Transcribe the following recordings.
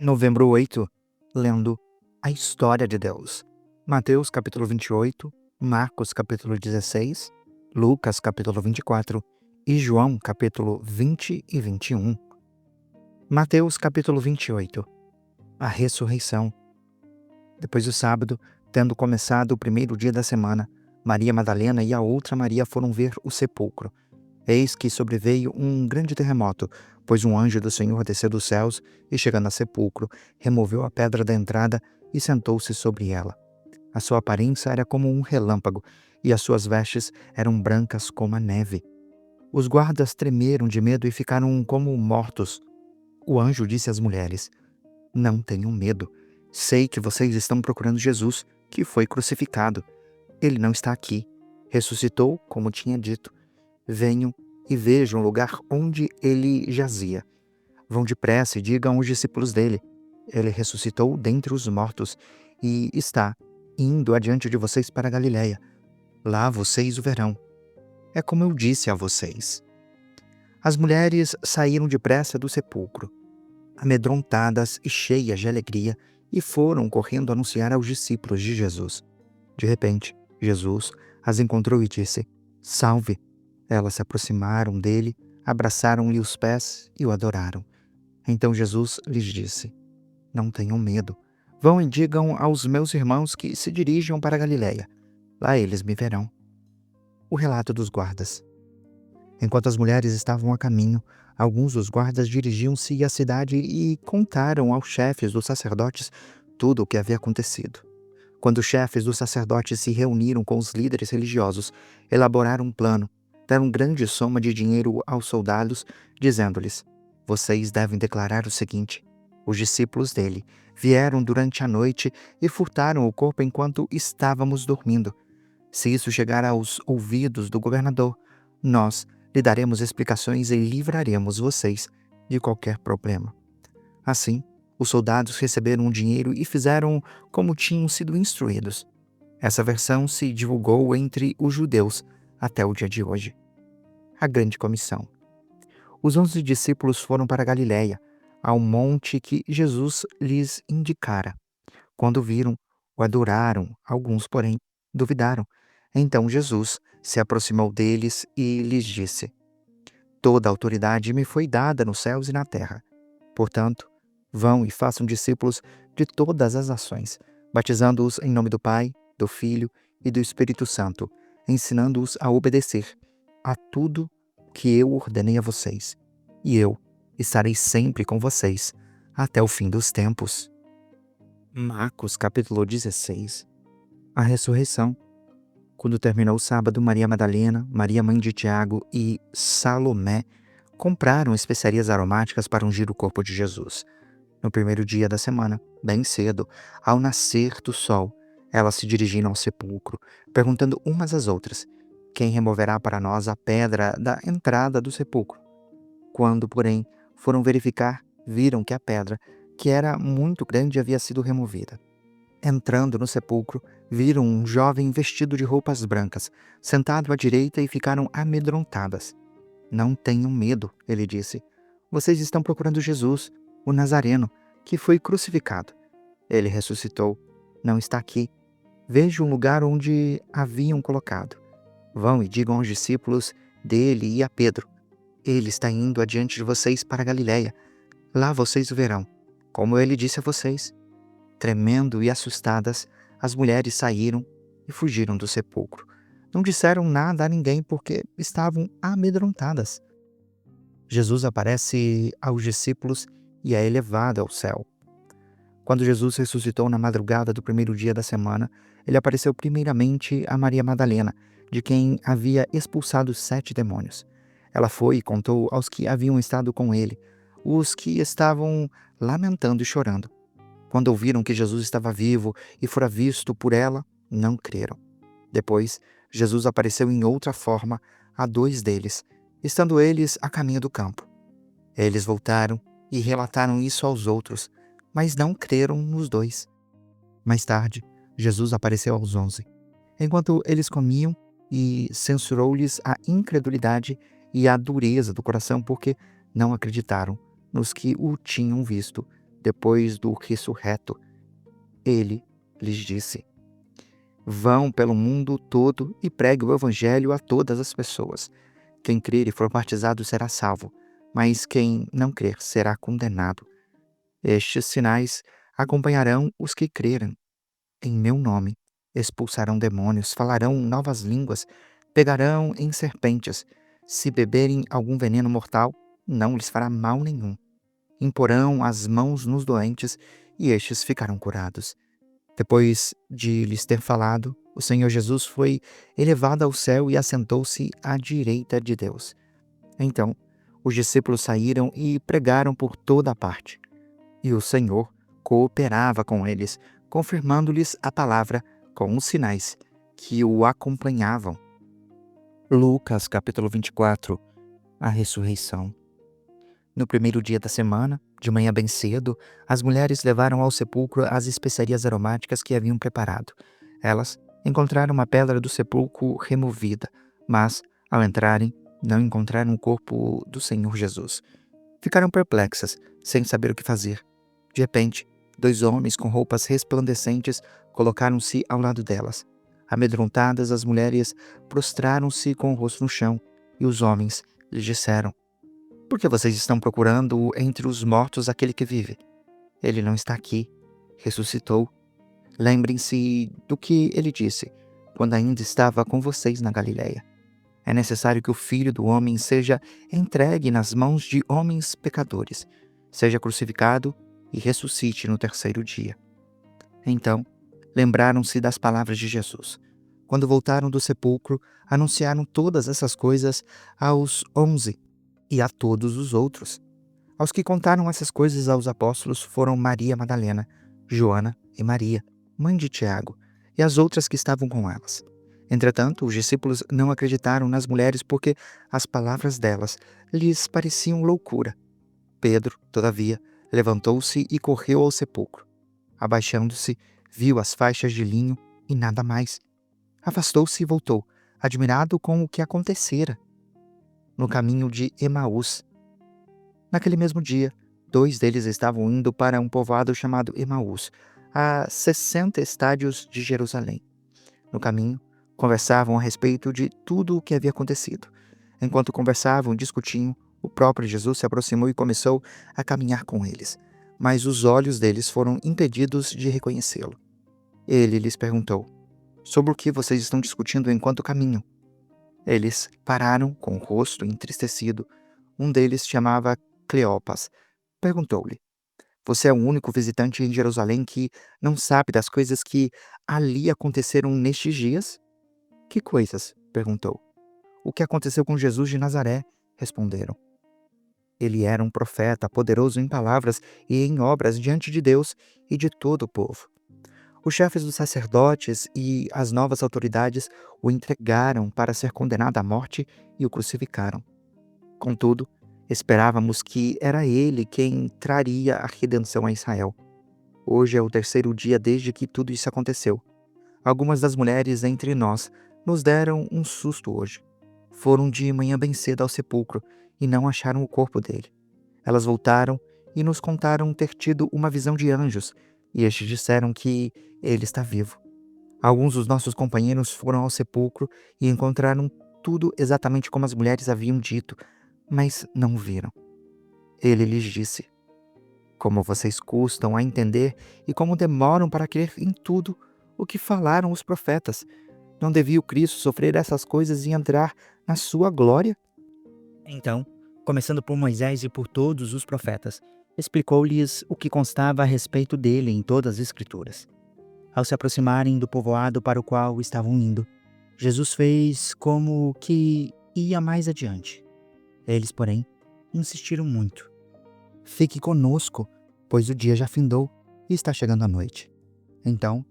Novembro 8, lendo a história de Deus. Mateus capítulo 28, Marcos capítulo 16, Lucas capítulo 24 e João capítulo 20 e 21. Mateus capítulo 28. A ressurreição. Depois do sábado, tendo começado o primeiro dia da semana, Maria Madalena e a outra Maria foram ver o sepulcro. Eis que sobreveio um grande terremoto, pois um anjo do Senhor desceu dos céus e, chegando ao sepulcro, removeu a pedra da entrada e sentou-se sobre ela. A sua aparência era como um relâmpago, e as suas vestes eram brancas como a neve. Os guardas tremeram de medo e ficaram como mortos. O anjo disse às mulheres: "Não tenham medo. Sei que vocês estão procurando Jesus, que foi crucificado. Ele não está aqui. Ressuscitou, como tinha dito. Venham e vejam o lugar onde ele jazia. Vão depressa e digam aos discípulos dele: ele ressuscitou dentre os mortos e está indo adiante de vocês para a Galiléia. Lá vocês o verão. É como eu disse a vocês." As mulheres saíram depressa do sepulcro, amedrontadas e cheias de alegria, e foram correndo anunciar aos discípulos de Jesus. De repente, Jesus as encontrou e disse: "Salve!" Elas se aproximaram dele, abraçaram-lhe os pés e o adoraram. Então Jesus lhes disse: "Não tenham medo. Vão e digam aos meus irmãos que se dirijam para a Galiléia. Lá eles me verão." O relato dos guardas. Enquanto as mulheres estavam a caminho, alguns dos guardas dirigiam-se à cidade e contaram aos chefes dos sacerdotes tudo o que havia acontecido. Quando os chefes dos sacerdotes se reuniram com os líderes religiosos, elaboraram um plano, deram grande soma de dinheiro aos soldados, dizendo-lhes: "Vocês devem declarar o seguinte: os discípulos dele vieram durante a noite e furtaram o corpo enquanto estávamos dormindo. Se isso chegar aos ouvidos do governador, nós lhe daremos explicações e livraremos vocês de qualquer problema." Assim, os soldados receberam o dinheiro e fizeram como tinham sido instruídos. Essa versão se divulgou entre os judeus até o dia de hoje. A grande comissão. Os 11 discípulos foram para Galiléia, ao monte que Jesus lhes indicara. Quando viram, o adoraram, alguns, porém, duvidaram. Então Jesus se aproximou deles e lhes disse: "Toda a autoridade me foi dada nos céus e na terra. Portanto, vão e façam discípulos de todas as nações, batizando-os em nome do Pai, do Filho e do Espírito Santo, ensinando-os a obedecer a tudo que eu ordenei a vocês. E eu estarei sempre com vocês até o fim dos tempos." Marcos capítulo 16. A ressurreição. Quando terminou o sábado, Maria Madalena, Maria mãe de Tiago e Salomé compraram especiarias aromáticas para ungir o corpo de Jesus. No primeiro dia da semana, bem cedo, ao nascer do sol, elas se dirigiram ao sepulcro, perguntando umas às outras: "Quem removerá para nós a pedra da entrada do sepulcro?" Quando, porém, foram verificar, viram que a pedra, que era muito grande, havia sido removida. Entrando no sepulcro, viram um jovem vestido de roupas brancas, sentado à direita, e ficaram amedrontadas. "Não tenham medo", ele disse. "Vocês estão procurando Jesus, o Nazareno, que foi crucificado. Ele ressuscitou. Não está aqui. Vejam o lugar onde haviam colocado. Vão e digam aos discípulos dele e a Pedro: ele está indo adiante de vocês para a Galiléia. Lá vocês o verão, como ele disse a vocês." Tremendo e assustadas, as mulheres saíram e fugiram do sepulcro. Não disseram nada a ninguém porque estavam amedrontadas. Jesus aparece aos discípulos e é elevado ao céu. Quando Jesus ressuscitou na madrugada do primeiro dia da semana, ele apareceu primeiramente a Maria Madalena, de quem havia expulsado 7 demônios. Ela foi e contou aos que haviam estado com ele, os que estavam lamentando e chorando. Quando ouviram que Jesus estava vivo e fora visto por ela, não creram. Depois, Jesus apareceu em outra forma a 2 deles, estando eles a caminho do campo. Eles voltaram e relataram isso aos outros, mas não creram nos 2. Mais tarde, Jesus apareceu aos 11, enquanto eles comiam, e censurou-lhes a incredulidade e a dureza do coração, porque não acreditaram nos que o tinham visto, depois do ressurreto, ele lhes disse: Vão pelo mundo todo e pregue o evangelho a todas as pessoas. Quem crer e for batizado será salvo, mas quem não crer será condenado. Estes sinais acompanharão os que crerem. Em meu nome expulsarão demônios, falarão novas línguas, pegarão em serpentes. Se beberem algum veneno mortal, não lhes fará mal nenhum. Imporão as mãos nos doentes e estes ficarão curados. Depois de lhes ter falado, o Senhor Jesus foi elevado ao céu e assentou-se à direita de Deus. Então, os discípulos saíram e pregaram por toda a parte. E o Senhor cooperava com eles, confirmando-lhes a palavra com os sinais que o acompanhavam. Lucas capítulo 24. A ressurreição. No primeiro dia da semana, de manhã bem cedo, as mulheres levaram ao sepulcro as especiarias aromáticas que haviam preparado. Elas encontraram uma pedra do sepulcro removida, mas, ao entrarem, não encontraram o corpo do Senhor Jesus. Ficaram perplexas, sem saber o que fazer. De repente, 2 homens com roupas resplandecentes colocaram-se ao lado delas. Amedrontadas, as mulheres prostraram-se com o rosto no chão, e os homens lhes disseram: Por que vocês estão procurando entre os mortos aquele que vive? Ele não está aqui. Ressuscitou. Lembrem-se do que ele disse, quando ainda estava com vocês na Galileia. É necessário que o Filho do Homem seja entregue nas mãos de homens pecadores, seja crucificado e ressuscite no terceiro dia. Então, lembraram-se das palavras de Jesus. Quando voltaram do sepulcro, anunciaram todas essas coisas aos 11 e a todos os outros. Aos que contaram essas coisas aos apóstolos foram Maria Madalena, Joana e Maria, mãe de Tiago, e as outras que estavam com elas. Entretanto, os discípulos não acreditaram nas mulheres porque as palavras delas lhes pareciam loucura. Pedro, todavia, levantou-se e correu ao sepulcro. Abaixando-se, viu as faixas de linho e nada mais. Afastou-se e voltou, admirado com o que acontecera. No caminho de Emaús. Naquele mesmo dia, 2 deles estavam indo para um povoado chamado Emaús, a 60 estádios de Jerusalém. No caminho, conversavam a respeito de tudo o que havia acontecido. Enquanto conversavam e discutiam, o próprio Jesus se aproximou e começou a caminhar com eles, mas os olhos deles foram impedidos de reconhecê-lo. Ele lhes perguntou: Sobre o que vocês estão discutindo enquanto caminham? Eles pararam com o rosto entristecido. Um deles chamava Cleopas. Perguntou-lhe: Você é o único visitante em Jerusalém que não sabe das coisas que ali aconteceram nestes dias? Que coisas? Perguntou. O que aconteceu com Jesus de Nazaré? Responderam. Ele era um profeta, poderoso em palavras e em obras diante de Deus e de todo o povo. Os chefes dos sacerdotes e as novas autoridades o entregaram para ser condenado à morte e o crucificaram. Contudo, esperávamos que era ele quem traria a redenção a Israel. Hoje é o terceiro dia desde que tudo isso aconteceu. Algumas das mulheres entre nós nos deram um susto hoje. Foram de manhã bem cedo ao sepulcro e não acharam o corpo dele. Elas voltaram e nos contaram ter tido uma visão de anjos, e estes disseram que ele está vivo. Alguns dos nossos companheiros foram ao sepulcro e encontraram tudo exatamente como as mulheres haviam dito, mas não o viram. Ele lhes disse: Como vocês custam a entender e como demoram para crer em tudo o que falaram os profetas. Não devia o Cristo sofrer essas coisas e entrar na sua glória? Então, começando por Moisés e por todos os profetas, explicou-lhes o que constava a respeito dele em todas as Escrituras. Ao se aproximarem do povoado para o qual estavam indo, Jesus fez como que ia mais adiante. Eles, porém, insistiram muito. Fique conosco, pois o dia já findou e está chegando a noite. Então,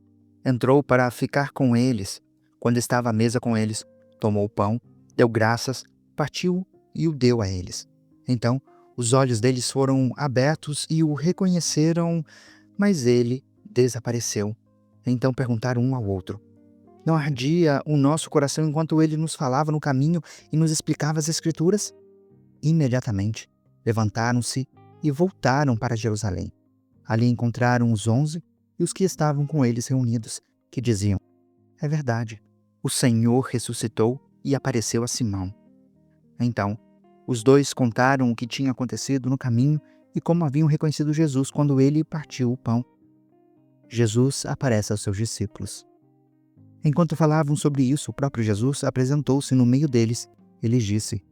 entrou para ficar com eles. Quando estava à mesa com eles, tomou o pão, deu graças, partiu e o deu a eles. Então, os olhos deles foram abertos e o reconheceram, mas ele desapareceu. Então perguntaram um ao outro: Não ardia o nosso coração enquanto ele nos falava no caminho e nos explicava as Escrituras? Imediatamente, levantaram-se e voltaram para Jerusalém. Ali encontraram os 11 e os que estavam com eles reunidos, que diziam: é verdade, o Senhor ressuscitou e apareceu a Simão. Então, os dois contaram o que tinha acontecido no caminho e como haviam reconhecido Jesus quando ele partiu o pão. Jesus aparece aos seus discípulos. Enquanto falavam sobre isso, o próprio Jesus apresentou-se no meio deles e lhes disse: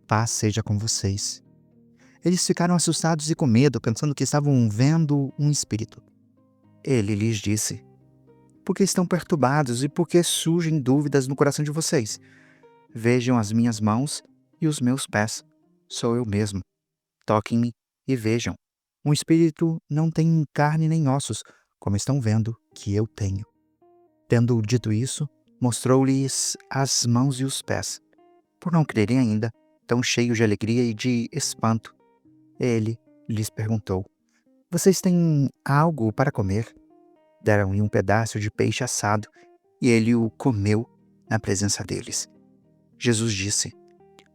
paz seja com vocês. Eles ficaram assustados e com medo, pensando que estavam vendo um espírito. Ele lhes disse: por que estão perturbados e por que surgem dúvidas no coração de vocês? Vejam as minhas mãos e os meus pés. Sou eu mesmo. Toquem-me e vejam. Um espírito não tem carne nem ossos, como estão vendo que eu tenho. Tendo dito isso, mostrou-lhes as mãos e os pés. Por não crerem ainda, tão cheios de alegria e de espanto, ele lhes perguntou: vocês têm algo para comer? Deram-lhe um pedaço de peixe assado e ele o comeu na presença deles. Jesus disse: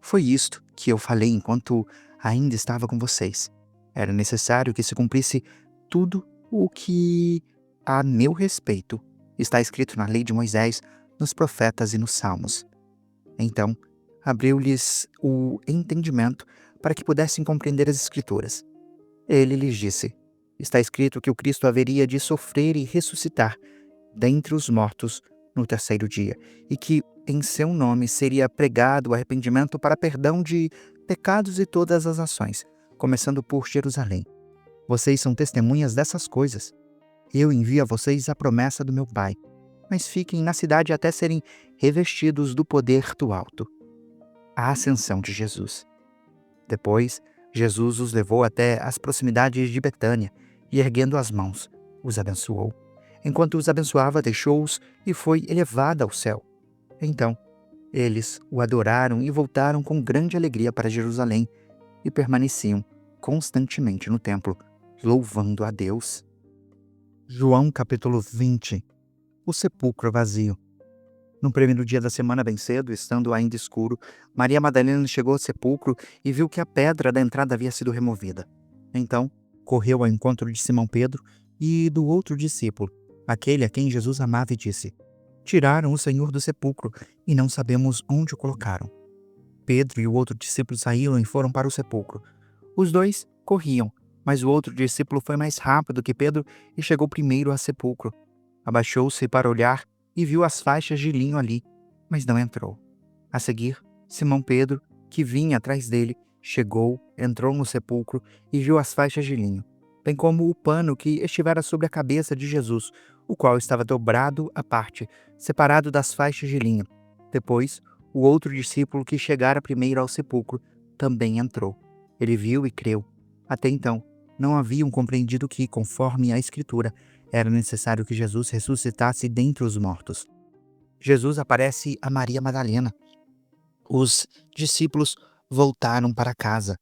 foi isto que eu falei enquanto ainda estava com vocês. Era necessário que se cumprisse tudo o que, a meu respeito, está escrito na lei de Moisés, nos profetas e nos salmos. Então, abriu-lhes o entendimento para que pudessem compreender as Escrituras. Ele lhes disse: está escrito que o Cristo haveria de sofrer e ressuscitar dentre os mortos no terceiro dia, e que em seu nome seria pregado o arrependimento para perdão de pecados e todas as nações, começando por Jerusalém. Vocês são testemunhas dessas coisas. Eu envio a vocês a promessa do meu Pai, mas fiquem na cidade até serem revestidos do poder do alto. A ascensão de Jesus. Depois, Jesus os levou até as proximidades de Betânia e, erguendo as mãos, os abençoou. Enquanto os abençoava, deixou-os e foi elevado ao céu. Então, eles o adoraram e voltaram com grande alegria para Jerusalém e permaneciam constantemente no templo, louvando a Deus. João capítulo 20. O sepulcro vazio. No primeiro dia da semana, bem cedo, estando ainda escuro, Maria Madalena chegou ao sepulcro e viu que a pedra da entrada havia sido removida. Então, correu ao encontro de Simão Pedro e do outro discípulo, aquele a quem Jesus amava, e disse: tiraram o Senhor do sepulcro e não sabemos onde o colocaram. Pedro e o outro discípulo saíram e foram para o sepulcro. Os dois corriam, mas o outro discípulo foi mais rápido que Pedro e chegou primeiro ao sepulcro. Abaixou-se para olhar e viu as faixas de linho ali, mas não entrou. A seguir, Simão Pedro, que vinha atrás dele, chegou, entrou no sepulcro e viu as faixas de linho, bem como o pano que estivera sobre a cabeça de Jesus, o qual estava dobrado à parte, separado das faixas de linho. Depois, o outro discípulo que chegara primeiro ao sepulcro também entrou. Ele viu e creu. Até então, não haviam compreendido que, conforme a Escritura, era necessário que Jesus ressuscitasse dentre os mortos. Jesus aparece a Maria Madalena. Os discípulos voltaram para casa.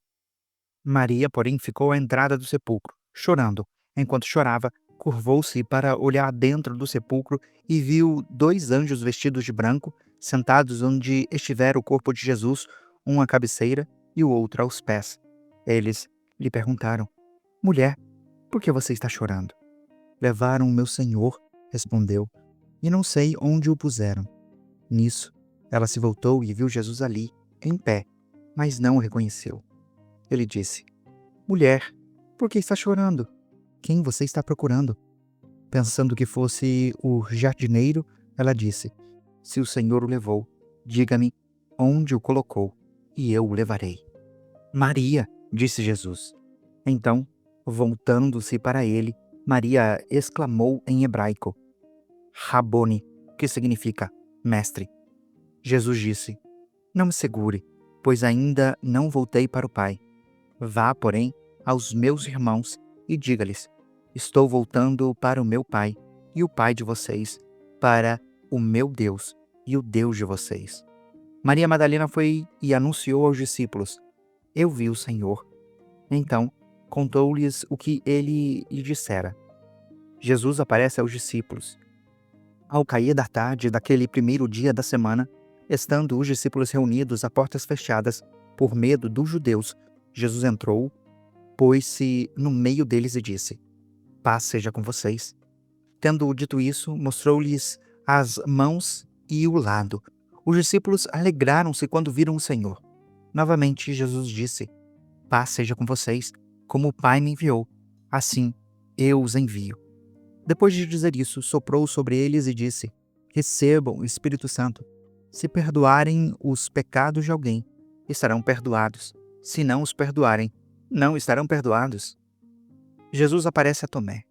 Maria, porém, ficou à entrada do sepulcro, chorando. Enquanto chorava, curvou-se para olhar dentro do sepulcro e viu 2 anjos vestidos de branco, sentados onde estivera o corpo de Jesus, um à cabeceira e o outro aos pés. Eles lhe perguntaram: mulher, por que você está chorando? Levaram o meu Senhor, respondeu, e não sei onde o puseram. Nisso, ela se voltou e viu Jesus ali, em pé, mas não o reconheceu. Ele disse: mulher, por que está chorando? Quem você está procurando? Pensando que fosse o jardineiro, ela disse: se o Senhor o levou, diga-me onde o colocou, e eu o levarei. Maria, disse Jesus. Então, voltando-se para ele, Maria exclamou em hebraico: Rabone, que significa mestre. Jesus disse: não me segure, pois ainda não voltei para o Pai. Vá, porém, aos meus irmãos e diga-lhes: estou voltando para o meu Pai e o Pai de vocês, para o meu Deus e o Deus de vocês. Maria Madalena foi e anunciou aos discípulos: eu vi o Senhor. Então, contou-lhes o que ele lhe dissera. Jesus aparece aos discípulos. Ao cair da tarde daquele primeiro dia da semana, estando os discípulos reunidos a portas fechadas, por medo dos judeus, Jesus entrou, pôs-se no meio deles e disse: Paz seja com vocês. Tendo dito isso, mostrou-lhes as mãos e o lado. Os discípulos alegraram-se quando viram o Senhor. Novamente, Jesus disse: Paz seja com vocês. Como o Pai me enviou, assim eu os envio. Depois de dizer isso, soprou sobre eles e disse: Recebam o Espírito Santo. Se perdoarem os pecados de alguém, estarão perdoados. Se não os perdoarem, não estarão perdoados. Jesus aparece a Tomé.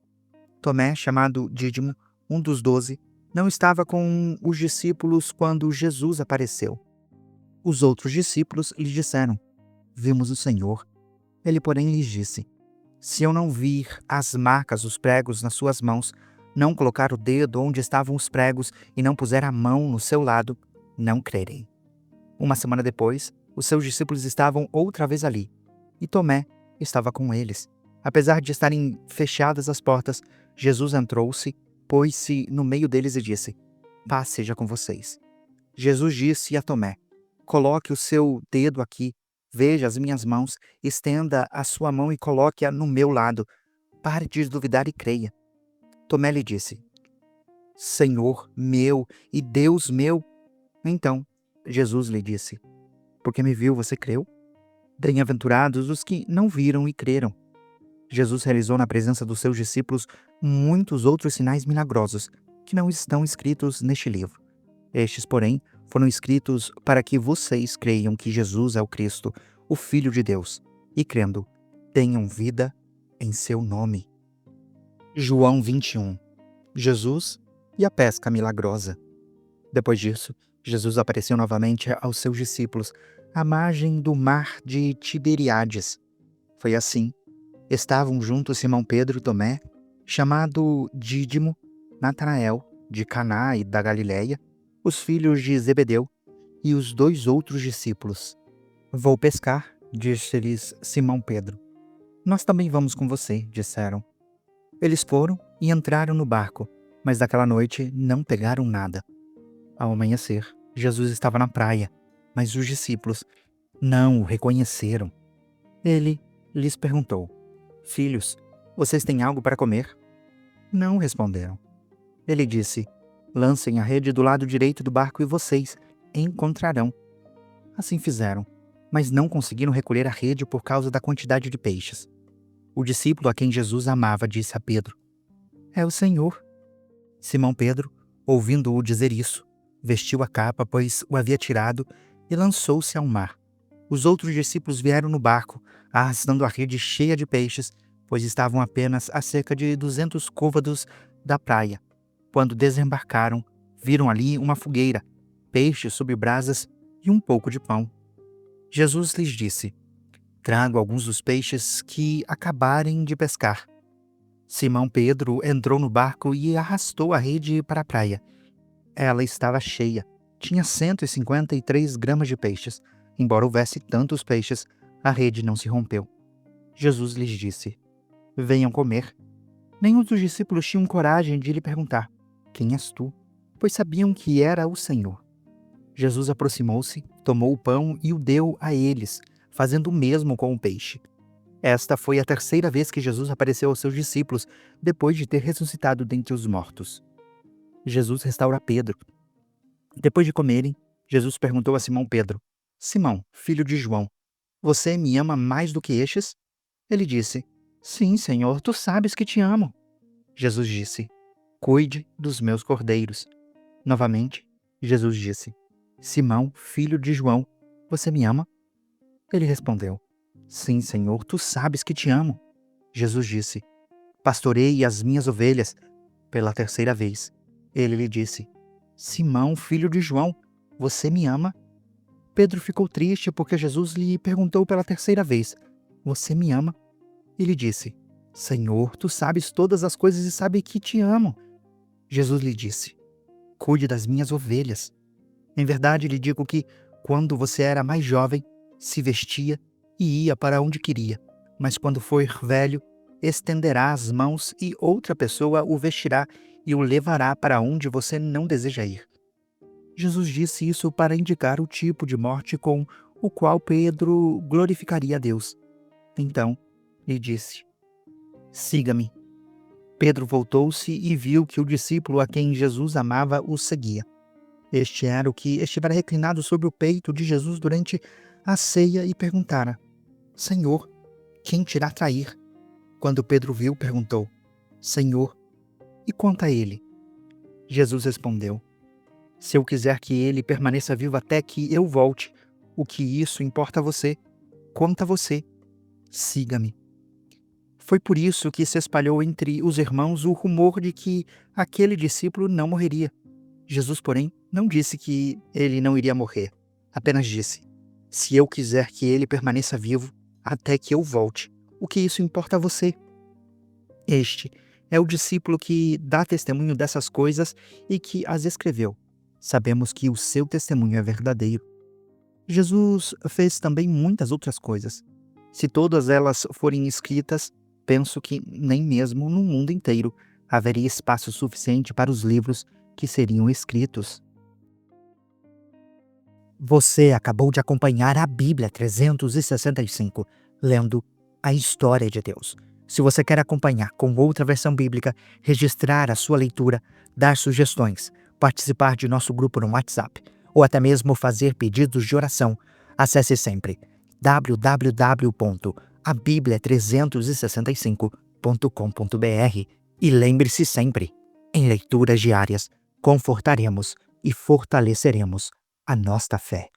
Tomé, chamado Dídimo, um dos 12, não estava com os discípulos quando Jesus apareceu. Os outros discípulos lhe disseram: Vimos o Senhor. Ele, porém, lhes disse: Se eu não vir as marcas dos pregos nas suas mãos, não colocar o dedo onde estavam os pregos e não puser a mão no seu lado, não crerei. Uma semana depois, os seus discípulos estavam outra vez ali, e Tomé estava com eles. Apesar de estarem fechadas as portas, Jesus entrou-se, pôs-se no meio deles e disse: Paz seja com vocês. Jesus disse a Tomé: Coloque o seu dedo aqui, veja as minhas mãos, estenda a sua mão e coloque-a no meu lado. Pare de duvidar e creia. Tomé lhe disse: Senhor meu e Deus meu. Então Jesus lhe disse: Porque me viu, você creu? Bem-aventurados os que não viram e creram. Jesus realizou na presença dos seus discípulos muitos outros sinais milagrosos que não estão escritos neste livro. Estes, porém, foram escritos para que vocês creiam que Jesus é o Cristo, o Filho de Deus, e crendo, tenham vida em seu nome. João 21. Jesus e a pesca milagrosa. Depois disso, Jesus apareceu novamente aos seus discípulos à margem do mar de Tiberíades. Foi assim. Estavam juntos Simão Pedro e Tomé, chamado Dídimo, Natanael, de Caná e da Galiléia, os filhos de Zebedeu e os 2 outros discípulos. Vou pescar, disse-lhes Simão Pedro. Nós também vamos com você, disseram. Eles foram e entraram no barco, mas daquela noite não pegaram nada. Ao amanhecer, Jesus estava na praia, mas os discípulos não o reconheceram. Ele lhes perguntou: Filhos, vocês têm algo para comer? Não responderam. Ele disse: Lancem a rede do lado direito do barco e vocês encontrarão. Assim fizeram, mas não conseguiram recolher a rede por causa da quantidade de peixes. O discípulo a quem Jesus amava disse a Pedro: É o Senhor. Simão Pedro, ouvindo-o dizer isso, vestiu a capa, pois o havia tirado, e lançou-se ao mar. Os outros discípulos vieram no barco, arrastando a rede cheia de peixes, pois estavam apenas a cerca de 200 côvados da praia. Quando desembarcaram, viram ali uma fogueira, peixes sob brasas e um pouco de pão. Jesus lhes disse: Trago alguns dos peixes que acabarem de pescar. Simão Pedro entrou no barco e arrastou a rede para a praia. Ela estava cheia. Tinha 153 gramas de peixes. Embora houvesse tantos peixes, a rede não se rompeu. Jesus lhes disse: Venham comer. Nenhum dos discípulos tinham coragem de lhe perguntar: Quem és tu? Pois sabiam que era o Senhor. Jesus aproximou-se, tomou o pão e o deu a eles, fazendo o mesmo com o peixe. Esta foi a 3ª vez que Jesus apareceu aos seus discípulos, depois de ter ressuscitado dentre os mortos. Jesus restaura Pedro. Depois de comerem, Jesus perguntou a Simão Pedro: Simão, filho de João, você me ama mais do que estes? Ele disse: Sim, Senhor, tu sabes que te amo. Jesus disse: Cuide dos meus cordeiros. Novamente, Jesus disse: Simão, filho de João, você me ama? Ele respondeu: Sim, Senhor, tu sabes que te amo. Jesus disse: Pastoreie as minhas ovelhas. Pela 3ª vez, ele lhe disse: Simão, filho de João, você me ama? Pedro ficou triste porque Jesus lhe perguntou pela 3ª vez: Você me ama? Ele disse: Senhor, tu sabes todas as coisas e sabe que te amo. Jesus lhe disse: Cuide das minhas ovelhas. Em verdade lhe digo que, quando você era mais jovem, se vestia e ia para onde queria. Mas quando for velho, estenderá as mãos e outra pessoa o vestirá e o levará para onde você não deseja ir. Jesus disse isso para indicar o tipo de morte com o qual Pedro glorificaria a Deus. Então, lhe disse: Siga-me. Pedro voltou-se e viu que o discípulo a quem Jesus amava o seguia. Este era o que estivera reclinado sobre o peito de Jesus durante a ceia e perguntara: Senhor, quem te irá trair? Quando Pedro viu, perguntou: Senhor, e quanto a ele? Jesus respondeu: Se eu quiser que ele permaneça vivo até que eu volte, o que isso importa a você? Quanto a você, siga-me. Foi por isso que se espalhou entre os irmãos o rumor de que aquele discípulo não morreria. Jesus, porém, não disse que ele não iria morrer. Apenas disse: Se eu quiser que ele permaneça vivo até que eu volte, o que isso importa a você? Este é o discípulo que dá testemunho dessas coisas e que as escreveu. Sabemos que o seu testemunho é verdadeiro. Jesus fez também muitas outras coisas. Se todas elas forem escritas, penso que nem mesmo no mundo inteiro haveria espaço suficiente para os livros que seriam escritos. Você acabou de acompanhar a Bíblia 365, lendo a história de Deus. Se você quer acompanhar com outra versão bíblica, registrar a sua leitura, dar sugestões, participar de nosso grupo no WhatsApp, ou até mesmo fazer pedidos de oração, acesse sempre www.abiblia365.com.br e lembre-se sempre, em leituras diárias, confortaremos e fortaleceremos a nossa fé.